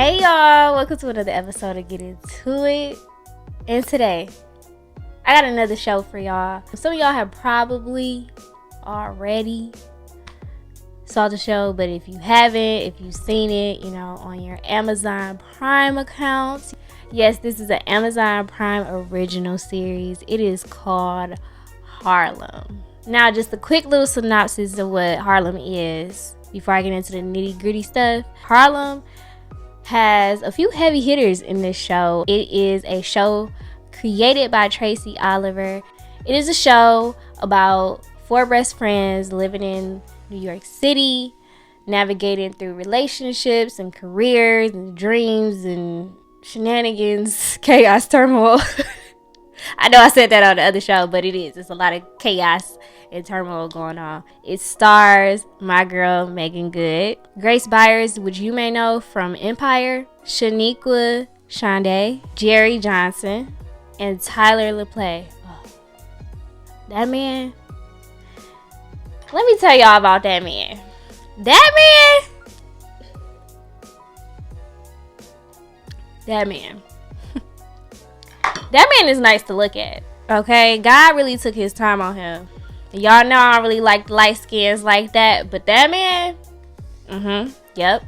Hey y'all, welcome to another episode of Get Into It. And today, I got another show for y'all. Some of y'all have probably already saw the show, but if you haven't, if you've seen it, on your Amazon Prime account, yes, this is an Amazon Prime original series. It is called Harlem. Now, just a quick little synopsis of what Harlem is before I get into the nitty gritty stuff. Harlem has a few heavy hitters in this show. It is a show created by Tracy Oliver. It is a show about four best friends living in New York City, navigating through relationships and careers and dreams and shenanigans, chaos, turmoil. I know I said that on the other show, but it's a lot of chaos and turmoil going on. It stars my girl Megan Good, Grace Byers, which you may know from Empire, Shaniqua Shonda, Jerry Johnson, and Tyler LaPlay. Oh, that man. Let me tell y'all about that man. That man is nice to look at. Okay, God really took his time on him. Y'all know I don't really like light skins like that, but that man, yep,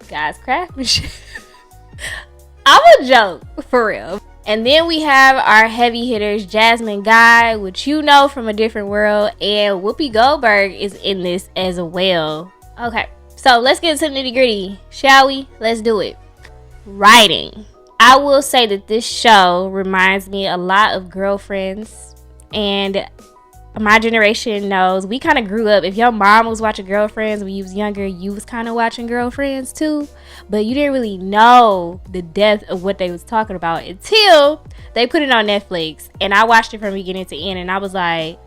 God's craftsmanship. I'm a joke, for real. And then we have our heavy hitters, Jasmine Guy, which you know from A Different World, and Whoopi Goldberg is in this as well. Okay, so let's get into the nitty gritty, shall we? Let's do it. Writing. I will say that this show reminds me a lot of Girlfriends, and my generation knows we kind of grew up. If your mom was watching Girlfriends when you was younger, you was kind of watching Girlfriends too, but you didn't really know the depth of what they was talking about until they put it on Netflix, and I watched it from beginning to end, and I was like,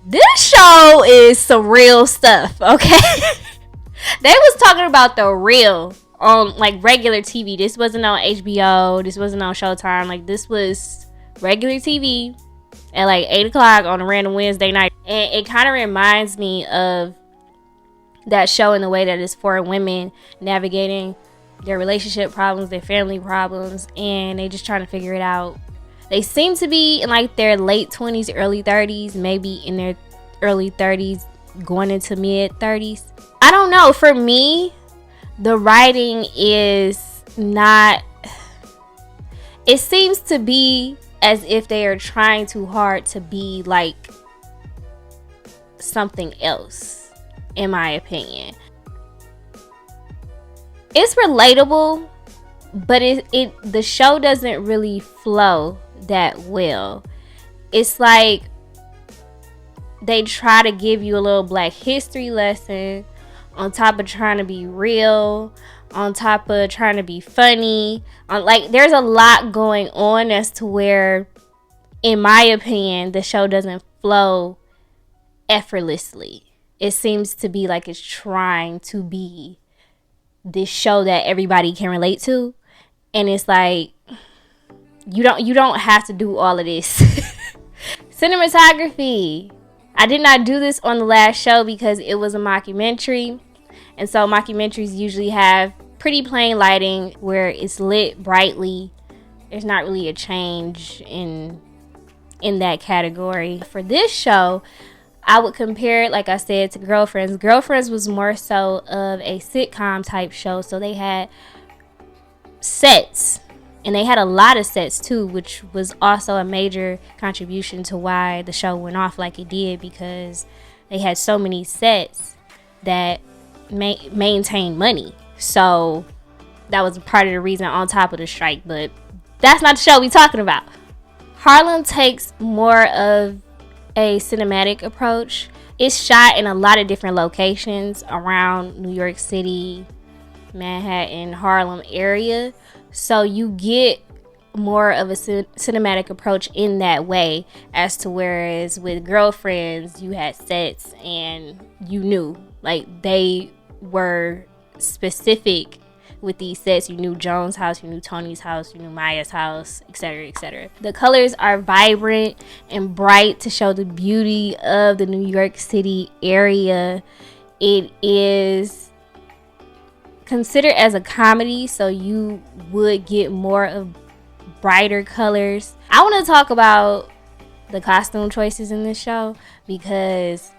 this show is some real stuff, okay? They was talking about the real on like regular TV. This wasn't on HBO. This wasn't on Showtime. Like, this was regular TV at like 8 o'clock on a random Wednesday night. And it kind of reminds me of that show in the way that it's for women navigating their relationship problems, their family problems, and they just trying to figure it out. They seem to be in like their late 20s, early 30s, maybe in their early 30s, going into mid 30s. I don't know. For me, the writing is not, it seems to be as if they are trying too hard to be like something else, in my opinion. It's relatable, but the show doesn't really flow that well. It's like they try to give you a little Black history lesson on top of trying to be real, on top of trying to be funny. Like, there's a lot going on as to where, in my opinion, the show doesn't flow effortlessly. It seems to be like it's trying to be this show that everybody can relate to, and it's like you don't have to do all of this. Cinematography. I did not do this on the last show because it was a mockumentary. And so mockumentaries usually have pretty plain lighting where it's lit brightly. There's not really a change in that category. For this show, I would compare it, like I said, to Girlfriends. Girlfriends was more so of a sitcom type show. So they had sets. And they had a lot of sets too, which was also a major contribution to why the show went off like it did, because they had so many sets that maintain money. So that was part of the reason, on top of the strike. But that's not the show we talking about. Harlem takes more of a cinematic approach. It's shot in a lot of different locations around New York City, Manhattan, Harlem area. So you get more of a cinematic approach in that way, as to whereas with Girlfriends, you had sets and you knew, like, they were specific with these sets. You knew Joan's house, you knew Tony's house, you knew Maya's house, etc., etc. The colors are vibrant and bright to show the beauty of the New York City area. It is considered as a comedy, so you would get more of brighter colors. I want to talk about the costume choices in this show, because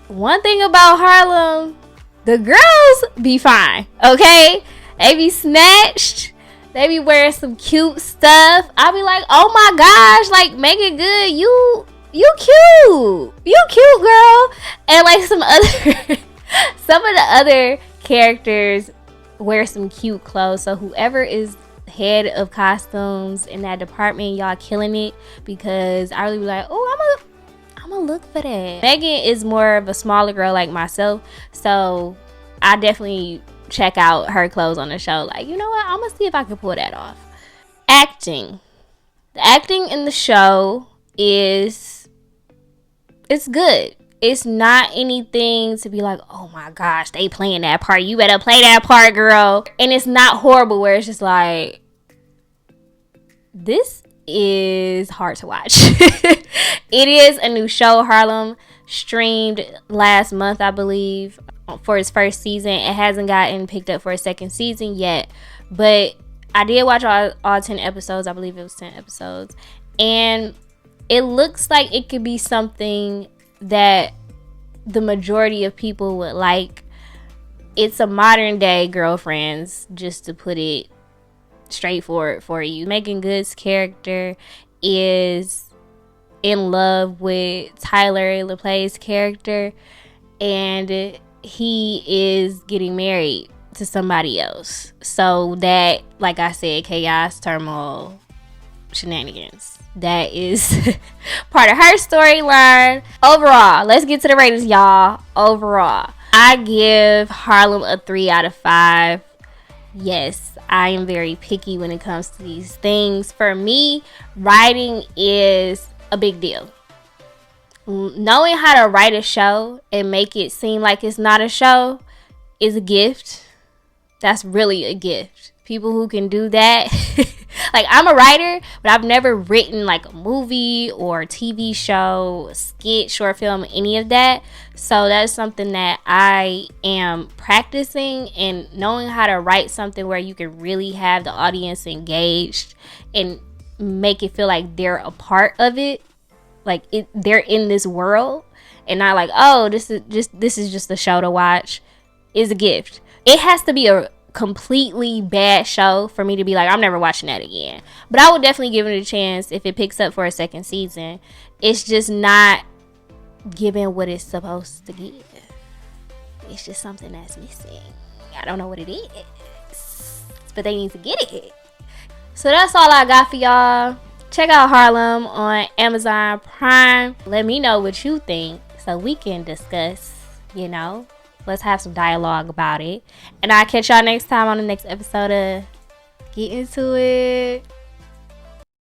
one thing about Harlem, the girls be fine, okay? They be snatched. They be wearing some cute stuff. I be like, oh my gosh, like, make it good. You cute. You cute, girl. And like some of the other characters wear some cute clothes. So whoever is head of costumes in that department, y'all killing it, because I really be like, oh, I'm gonna look for that. Megan is more of a smaller girl like myself, so I definitely check out her clothes on the show. Like, you know what, I'm gonna see if I can pull that off. Acting. The acting in the show it's good. It's not anything to be like, oh my gosh, they playing that part, you better play that part, girl. And it's not horrible where it's just like, this is hard to watch. It is a new show. Harlem streamed last month, I believe, for its first season. It hasn't gotten picked up for a second season yet, but I did watch all 10 episodes. I believe it was 10 episodes, and it looks like it could be something that the majority of people would like. It's a modern day Girlfriends, just to put it straightforward for you. Megan Good's character is in love with Tyler LaPlay's character, and he is getting married to somebody else. So that, like I said, chaos, turmoil, shenanigans, that is part of her storyline. Overall, let's get to the ratings, y'all. Overall, I give Harlem a 3 out of 5. Yes, I am very picky when it comes to these things. For me, writing is a big deal. Knowing how to write a show and make it seem like it's not a show is a gift. That's really a gift. People who can do that. Like, I'm a writer, but I've never written like a movie or TV show, skit, short film, any of that. So that's something that I am practicing, and knowing how to write something where you can really have the audience engaged and make it feel like they're a part of it, like they're in this world, and not like, oh, this is just a show to watch, is a gift. It has to be a completely bad show for me to be like, I'm never watching that again. But I would definitely give it a chance if it picks up for a second season. It's just not giving what it's supposed to give. It's just something that's missing. I don't know what it is, but they need to get it. So that's all I got for y'all. Check out Harlem on Amazon Prime. Let me know what you think so we can discuss, let's have some dialogue about it. And I'll catch y'all next time on the next episode of Get Into It.